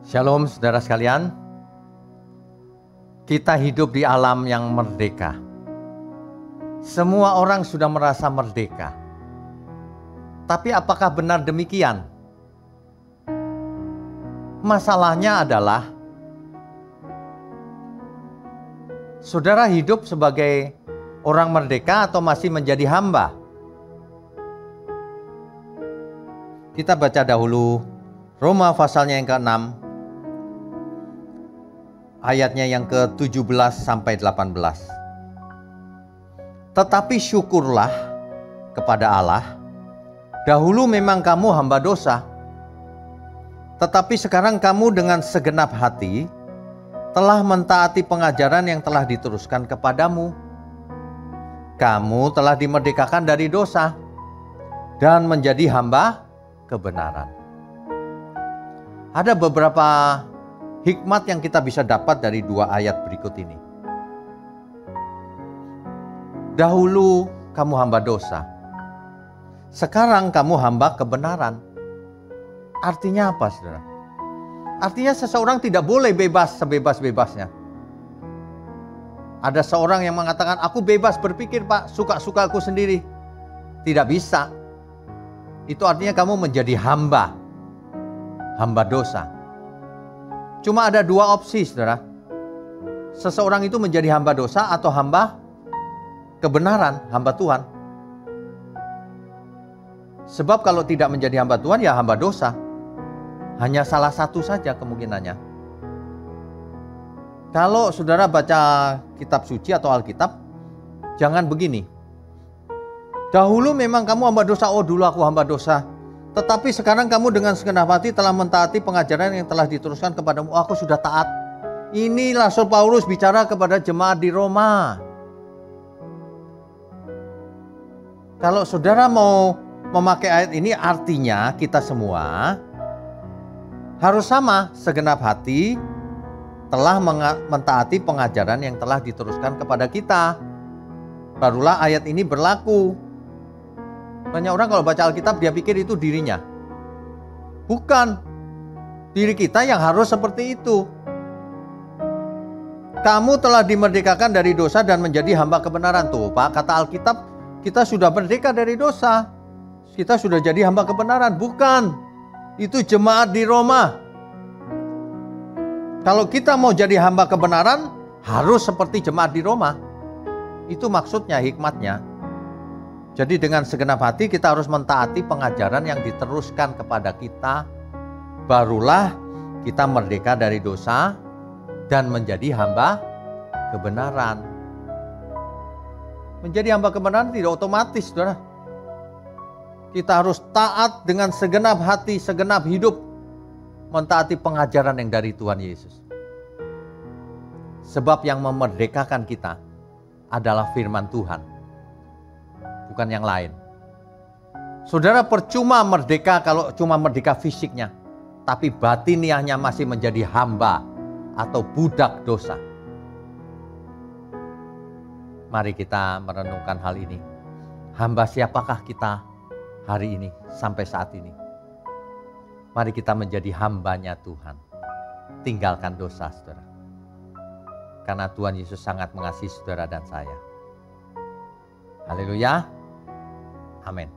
Shalom saudara sekalian. Kita hidup di alam yang merdeka. Semua orang sudah merasa merdeka. Tapi apakah benar demikian? Masalahnya adalah saudara hidup sebagai orang merdeka atau masih menjadi hamba? Kita baca dahulu Roma pasalnya yang ke-6, ayatnya yang ke-17 sampai 18. Tetapi syukurlah kepada Allah, dahulu memang kamu hamba dosa, tetapi sekarang kamu dengan segenap hati telah mentaati pengajaran yang telah diteruskan kepadamu. Kamu telah dimerdekakan dari dosa dan menjadi hamba kebenaran. Ada beberapa hikmat yang kita bisa dapat dari dua ayat berikut ini. Dahulu kamu hamba dosa, sekarang kamu hamba kebenaran. Artinya apa, saudara? Artinya seseorang tidak boleh bebas sebebas-bebasnya. Ada seorang yang mengatakan, aku bebas berpikir Pak, suka-suka aku sendiri. Tidak bisa. Itu artinya kamu menjadi hamba dosa. Cuma ada dua opsi, saudara. Seseorang itu menjadi hamba dosa atau hamba kebenaran, hamba Tuhan. Sebab kalau tidak menjadi hamba Tuhan, ya hamba dosa. Hanya salah satu saja kemungkinannya. Kalau saudara baca kitab suci atau Alkitab, jangan begini. Dahulu memang kamu hamba dosa, oh dulu aku hamba dosa. Tetapi sekarang kamu dengan segenap hati telah mentaati pengajaran yang telah diteruskan kepadamu. Oh, aku sudah taat. Ini Rasul Paulus bicara kepada jemaat di Roma. Kalau saudara mau memakai ayat ini, artinya kita semua harus sama, segenap hati telah mentaati pengajaran yang telah diteruskan kepada kita. Barulah ayat ini berlaku. Banyak orang kalau baca Alkitab dia pikir itu dirinya. Bukan. Diri kita yang harus seperti itu. Kamu telah dimerdekakan dari dosa dan menjadi hamba kebenaran. Tuh Pak, kata Alkitab kita sudah merdeka dari dosa. Kita sudah jadi hamba kebenaran. Bukan. Itu jemaat di Roma. Kalau kita mau jadi hamba kebenaran, harus seperti jemaat di Roma. Itu maksudnya, hikmatnya. Jadi dengan segenap hati kita harus mentaati pengajaran yang diteruskan kepada kita. Barulah kita merdeka dari dosa dan menjadi hamba kebenaran. Menjadi hamba kebenaran tidak otomatis, saudara. Kita harus taat dengan segenap hati, segenap hidup. Mentaati pengajaran yang dari Tuhan Yesus. Sebab yang memerdekakan kita adalah firman Tuhan, bukan yang lain. Saudara percuma merdeka kalau cuma merdeka fisiknya, tapi batiniahnya masih menjadi hamba atau budak dosa. Mari kita merenungkan hal ini. Hamba siapakah kita hari ini sampai saat ini? Mari kita menjadi hambanya Tuhan. Tinggalkan dosa, saudara. Karena Tuhan Yesus sangat mengasihi saudara dan saya. Haleluya. Amin.